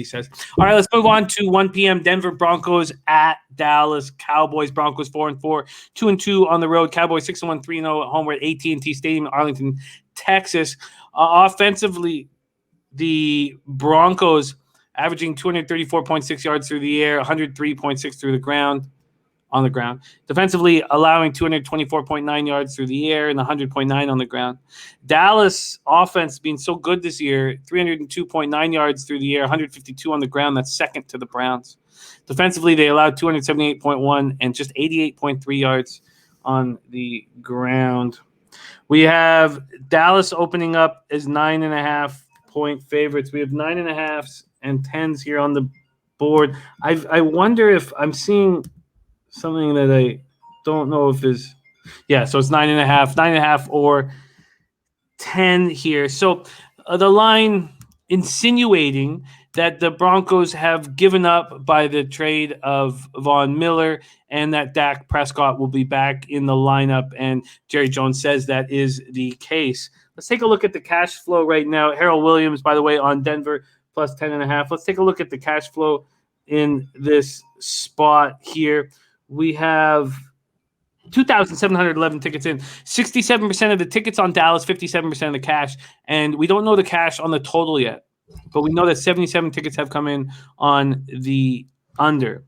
he says. All right, let's move on to 1 p.m. Denver Broncos at Dallas Cowboys. Broncos 4-4, 2-2 on the road. Cowboys 6-1, 3-0 at home. We're at AT&T Stadium in Arlington, Texas. Offensively, the Broncos averaging 234.6 yards through the air, 103.6 through the ground. On the ground. Defensively, allowing 224.9 yards through the air and 100.9 on the ground. Dallas offense being so good this year, 302.9 yards through the air, 152 on the ground. That's second to the Browns. Defensively, they allowed 278.1 and just 88.3 yards on the ground. We have Dallas opening up as 9.5-point favorites. We have 9.5s and 10s here on the board. I wonder if I'm seeing something that I don't know if is, so it's 9.5 or 10 here. So the line insinuating that the Broncos have given up by the trade of Von Miller and that Dak Prescott will be back in the lineup. And Jerry Jones says that is the case. Let's take a look at the cash flow right now. Harold Williams, by the way, on Denver plus 10.5. Let's take a look at the cash flow in this spot here. We have 2,711 tickets in. 67% of the tickets on Dallas, 57% of the cash. And we don't know the cash on the total yet. But we know that 77 tickets have come in on the under.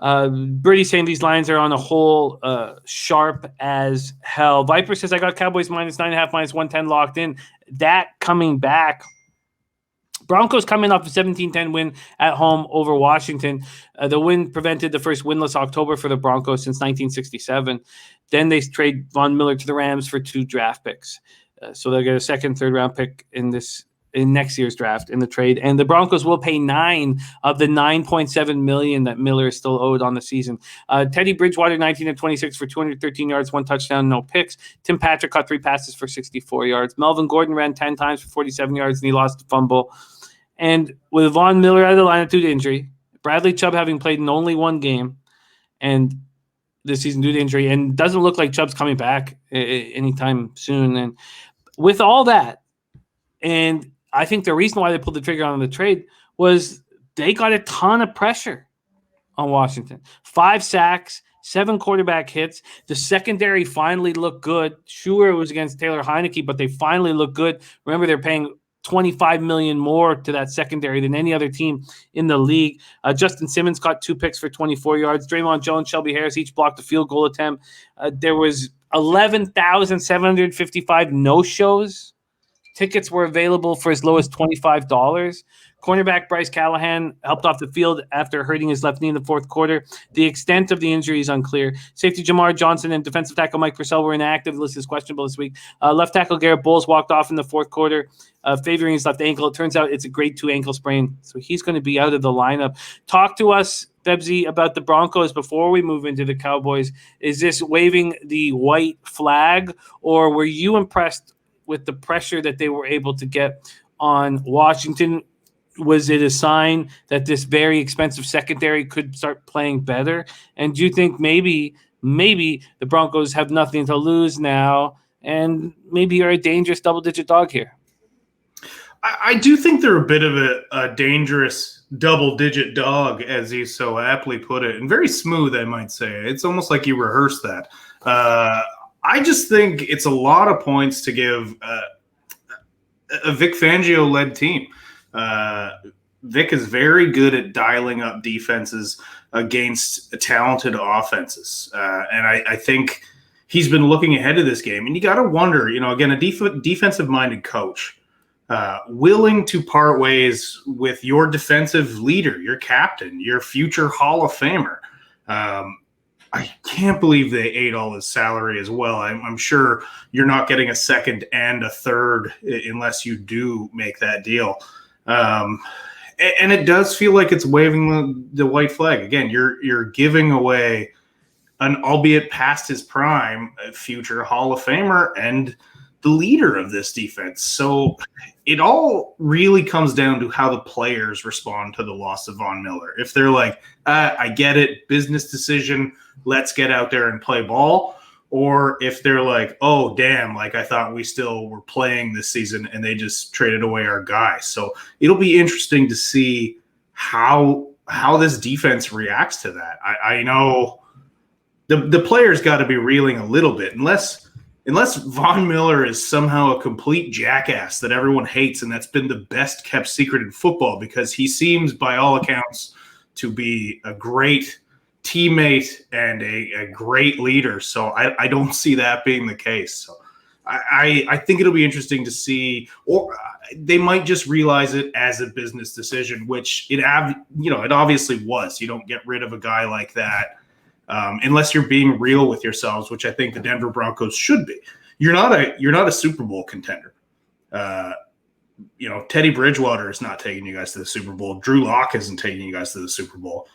Birdie's saying these lines are on a whole sharp as hell. Viper says, I got Cowboys minus 9.5, minus 110 locked in. That coming back. Broncos coming off a 17-10 win at home over Washington. The win prevented the first winless October for the Broncos since 1967. Then they trade Von Miller to the Rams for 2 draft picks. So they'll get a second, third-round pick in next year's draft in the trade. And the Broncos will pay 9 of the $9.7 million that Miller is still owed on the season. Teddy Bridgewater, 19 of 26 for 213 yards, 1 touchdown, no picks. Tim Patrick caught 3 passes for 64 yards. Melvin Gordon ran 10 times for 47 yards, and he lost a fumble. And with Von Miller out of the lineup due to injury, Bradley Chubb having played in only 1 game and this season due to injury, and doesn't look like Chubb's coming back anytime soon. And with all that, and I think the reason why they pulled the trigger on the trade was they got a ton of pressure on Washington. 5 sacks, 7 quarterback hits. The secondary finally looked good. Sure, it was against Taylor Heineke, but they finally looked good. Remember, they're paying $25 million more to that secondary than any other team in the league. Justin Simmons caught 2 picks for 24 yards. Draymond Jones, Shelby Harris each blocked a field goal attempt. There was 11,755 no-shows. Tickets were available for as low as $25. Cornerback Bryce Callahan helped off the field after hurting his left knee in the fourth quarter. The extent of the injury is unclear. Safety Jamar Johnson and defensive tackle Mike Purcell were inactive. The list is questionable this week. Left tackle Garrett Bowles walked off in the fourth quarter, favoring his left ankle. It turns out it's a grade 2 ankle sprain, so he's going to be out of the lineup. Talk to us, Bebsie, about the Broncos before we move into the Cowboys. Is this waving the white flag, or were you impressed with the pressure that they were able to get on Washington? Was it a sign that this very expensive secondary could start playing better? And do you think maybe the Broncos have nothing to lose now and maybe you're a dangerous double-digit dog here? I do think they're a bit of a dangerous double-digit dog, as you so aptly put it, and very smooth, I might say. It's almost like you rehearsed that. I just think it's a lot of points to give a Vic Fangio-led team. Vic is very good at dialing up defenses against talented offenses. And I think he's been looking ahead to this game. And you got to wonder, again, a defensive-minded coach, willing to part ways with your defensive leader, your captain, your future Hall of Famer. I can't believe they ate all his salary as well. I'm sure you're not getting a second and a third unless you do make that deal. And it does feel like it's waving the white flag. Again, you're giving away an, albeit past his prime, a future Hall of Famer and the leader of this defense. So it all really comes down to how the players respond to the loss of Von Miller. If they're like, I get it, business decision, let's get out there and play ball. or if they're like, oh, damn, like I thought we still were playing this season and they just traded away our guy. So it'll be interesting to see how this defense reacts to that. I know the players got to be reeling a little bit, unless Von Miller is somehow a complete jackass that everyone hates, and that's been the best kept secret in football, because he seems, by all accounts, to be a great teammate and a great leader. So I don't see that being the case. So I think it'll be interesting to see, or they might just realize it as a business decision, which it obviously was. You don't get rid of a guy like that unless you're being real with yourselves, which I think the Denver Broncos should be. You're not a Super Bowl contender. Teddy Bridgewater is not taking you guys to the Super Bowl. Drew Lock isn't taking you guys to the Super Bowl.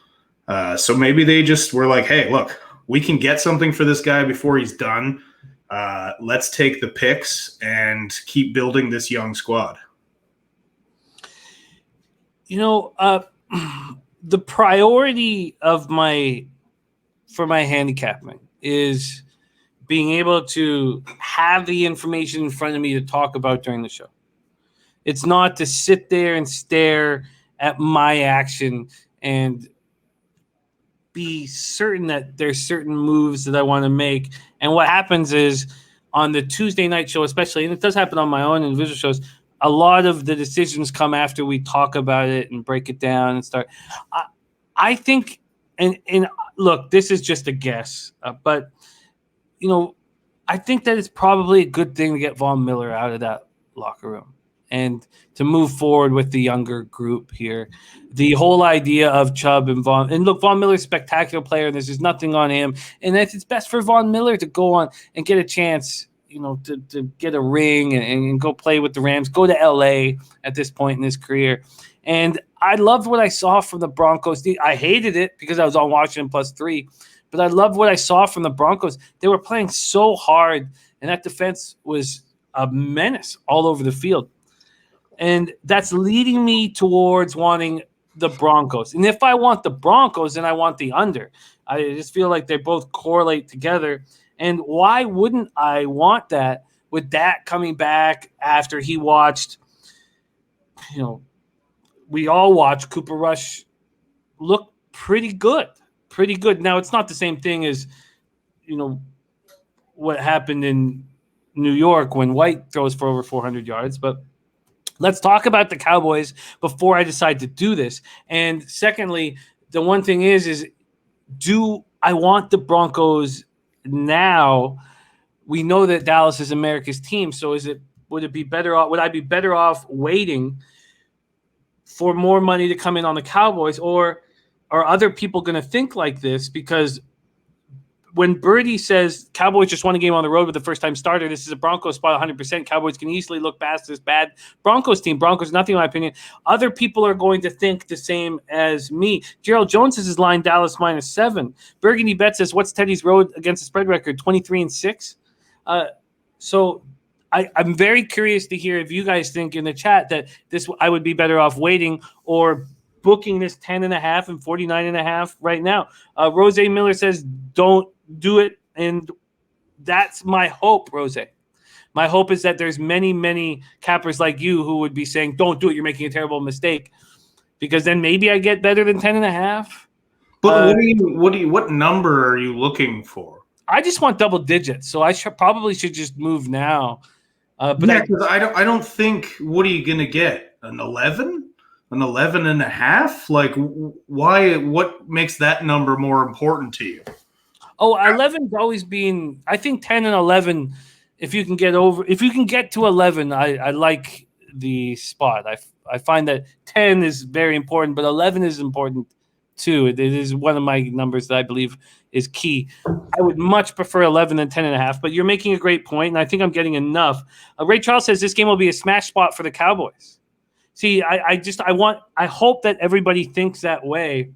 So maybe they just were like, hey, look, we can get something for this guy before he's done. Let's take the picks and keep building this young squad. The priority for my handicapping is being able to have the information in front of me to talk about during the show. It's not to sit there and stare at my action and be certain that there's certain moves that I want to make. And what happens is on the Tuesday night show, especially, and it does happen on my own individual shows, a lot of the decisions come after we talk about it and break it down and start. I think, and look, this is just a guess, but I think that it's probably a good thing to get Von Miller out of that locker room and to move forward with the younger group here. The whole idea of Chubb and Von, and look, Von Miller's a spectacular player, and there's nothing on him. And it's best for Von Miller to go on and get a chance, to get a ring and go play with the Rams, go to LA at this point in his career. And I loved what I saw from the Broncos. I hated it because I was on Washington +3, but I loved what I saw from the Broncos. They were playing so hard, and that defense was a menace all over the field. And that's leading me towards wanting the Broncos. And if I want the Broncos, then I want the under. I just feel like they both correlate together. And why wouldn't I want that with Dak coming back after he watched, we all watched Cooper Rush look pretty good. Now, it's not the same thing as, what happened in New York when White throws for over 400 yards, but let's talk about the Cowboys before I decide to do this. And secondly, the one thing is do I want the Broncos now? We know that Dallas is America's team. So would I be better off waiting for more money to come in on the Cowboys, or are other people going to think like this? Because when Birdie says Cowboys just won a game on the road with a first-time starter, this is a Broncos spot 100%. Cowboys can easily look past this bad Broncos team. Broncos, nothing in my opinion. Other people are going to think the same as me. Gerald Jones has his line Dallas -7. Burgundy Bet says, what's Teddy's road against the spread record? 23-6. So I'm very curious to hear if you guys think in the chat that I would be better off waiting or booking this 10.5 and 49.5 right now. Rose Miller says, don't do it. And that's my hope, Rose. My hope is that there's many, many cappers like you who would be saying, don't do it. You're making a terrible mistake, because then maybe I get better than 10.5. But what number are you looking for? I just want double digits. So I probably should just move now. But I don't think, what are you going to get? An 11? An 11.5? Like, why? What makes that number more important to you? Oh, 11's always been, I think 10 and 11, if you can get to 11, I like the spot. I find that 10 is very important, but 11 is important too. It is one of my numbers that I believe is key. I would much prefer 11 than 10.5, but you're making a great point, and I think I'm getting enough. Ray Charles says this game will be a smash spot for the Cowboys. See, I hope that everybody thinks that way.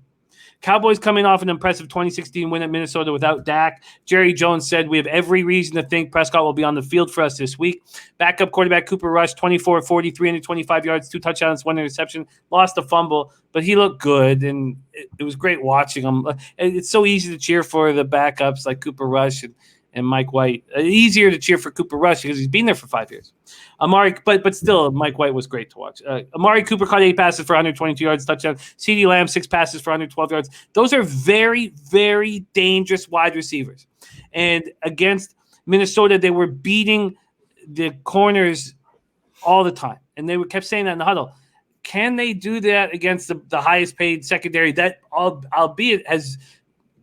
Cowboys coming off an impressive 2016 win at Minnesota without Dak. Jerry Jones said, we have every reason to think Prescott will be on the field for us this week. Backup quarterback Cooper Rush, 24-40, 325 yards, 2 touchdowns, 1 interception, lost a fumble, but he looked good, and it was great watching him. It's so easy to cheer for the backups like Cooper Rush and Mike White. Easier to cheer for Cooper Rush because he's been there for 5 years. But still, Mike White was great to watch. Amari Cooper caught 8 passes for 122 yards, touchdown. CeeDee Lamb 6 passes for 112 yards. Those are very, very dangerous wide receivers. And against Minnesota, they were beating the corners all the time, and they kept saying that in the huddle. Can they do that against the highest paid secondary that, albeit has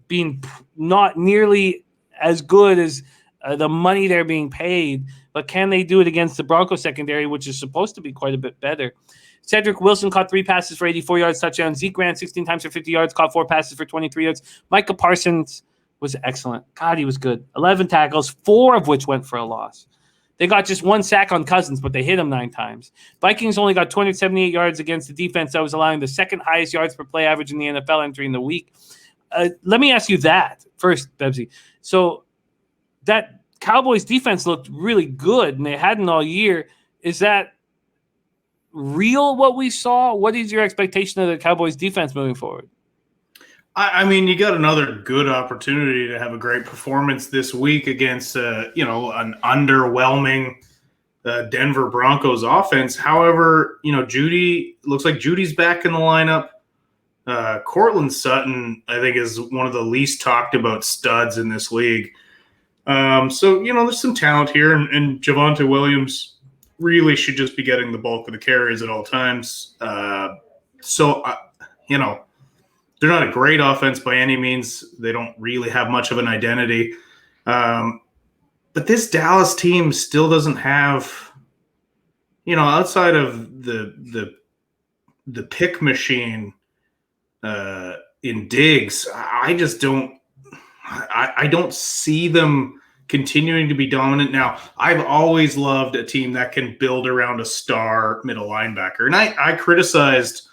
been not nearly as good as the money they're being paid, but can they do it against the Broncos secondary, which is supposed to be quite a bit better? Cedric Wilson caught 3 passes for 84 yards, touchdown. Zeke ran 16 times for 50 yards, caught 4 passes for 23 yards. Micah Parsons was excellent. God, he was good. 11 tackles, 4 of which went for a loss. They got just 1 sack on Cousins, but they hit him 9 times. Vikings only got 278 yards against the defense that was allowing the second highest yards per play average in the NFL entering the week. Let me ask you that first, Bebsie. So that Cowboys defense looked really good, and they hadn't all year. Is that real what we saw? What is your expectation of the Cowboys defense moving forward? I mean, you got another good opportunity to have a great performance this week against, an underwhelming Denver Broncos offense. However, Judy looks like Judy's back in the lineup. Cortland Sutton, I think, is one of the least talked about studs in this league. So there's some talent here, and Javonte Williams really should just be getting the bulk of the carries at all times. They're not a great offense by any means. They don't really have much of an identity. But this Dallas team still doesn't have, outside of the pick machine in Diggs, I just don't I don't see them continuing to be dominant. Now, I've always loved a team that can build around a star middle linebacker. And I criticized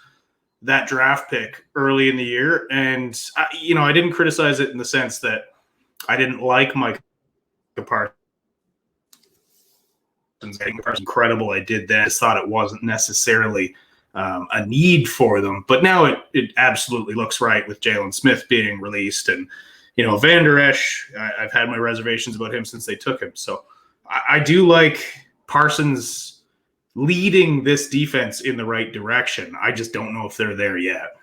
that draft pick early in the year. And, I didn't criticize it in the sense that I didn't like Micah Parsons. Incredible. I did that. I just thought it wasn't necessarily a need for them. But now it absolutely looks right with Jalen Smith being released. And, Van Der Esch, I've had my reservations about him since they took him. So I do like Parsons leading this defense in the right direction. I just don't know if they're there yet.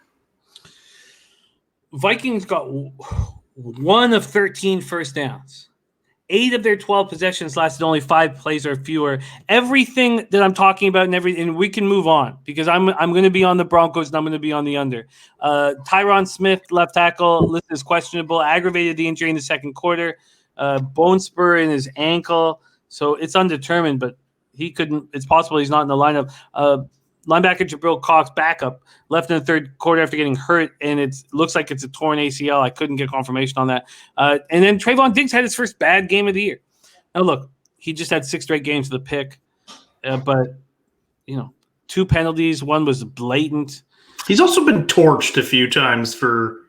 Vikings got 1 of 13 first downs. 8 of their 12 possessions lasted only 5 plays or fewer. Everything that I'm talking about and we can move on because I'm going to be on the Broncos and I'm going to be on the under. Tyron Smith, left tackle, listed as questionable, aggravated the injury in the second quarter, bone spur in his ankle. So it's undetermined, but he couldn't. It's possible he's not in the lineup. Linebacker Jabril Cox, backup, left in the third quarter after getting hurt, and it looks like it's a torn ACL. I couldn't get confirmation on that. And then Trayvon Diggs had his first bad game of the year. Now, look, he just had 6 straight games of the pick, but 2 penalties. 1 was blatant. He's also been torched a few times for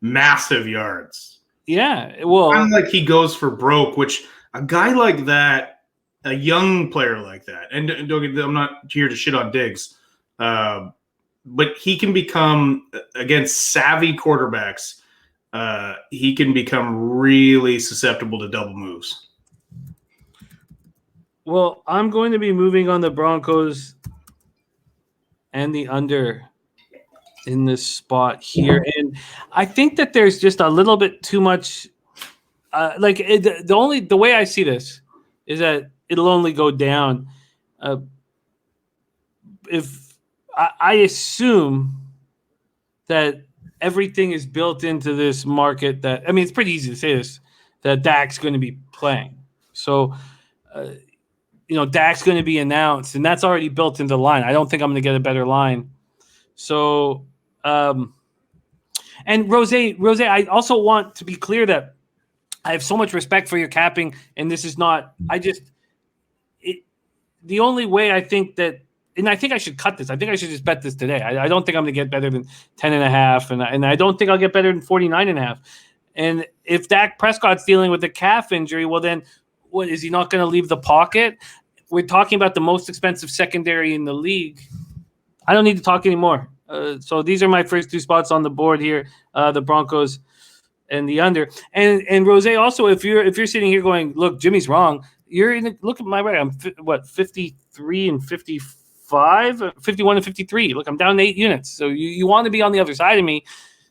massive yards. Yeah, well, kind of like he goes for broke, which a guy like that, a young player like that, and I'm not here to shit on Diggs, but he can become, against savvy quarterbacks, he can become really susceptible to double moves. Well, I'm going to be moving on the Broncos and the under in this spot here. And I think that there's just a little bit too much. The way I see this is that it'll only go down if I assume that everything is built into this market it's pretty easy to say this, that Dak's going to be playing. So, Dak's going to be announced, and that's already built into the line. I don't think I'm going to get a better line. So, and Rose, I also want to be clear that I have so much respect for your capping, and this is not – the only way I think that – and I think I should cut this. I think I should just bet this today. I don't think I'm going to get better than 10.5, and I don't think I'll get better than 49.5. And if Dak Prescott's dealing with a calf injury, well then – what, is he not going to leave the pocket? We're talking about the most expensive secondary in the league. I don't need to talk anymore. So these are my first 2 spots on the board here. The Broncos and the under. And Rose, also, if you're sitting here going, look, Jimmy's wrong, look at my right. I'm 53 and 55, 51 and 53. Look, I'm down 8 units. So you want to be on the other side of me.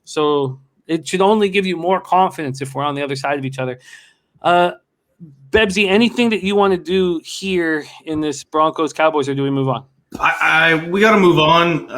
So it should only give you more confidence if we're on the other side of each other. Bebsie, anything that you want to do here in this Broncos Cowboys, or do we move on? We got to move on.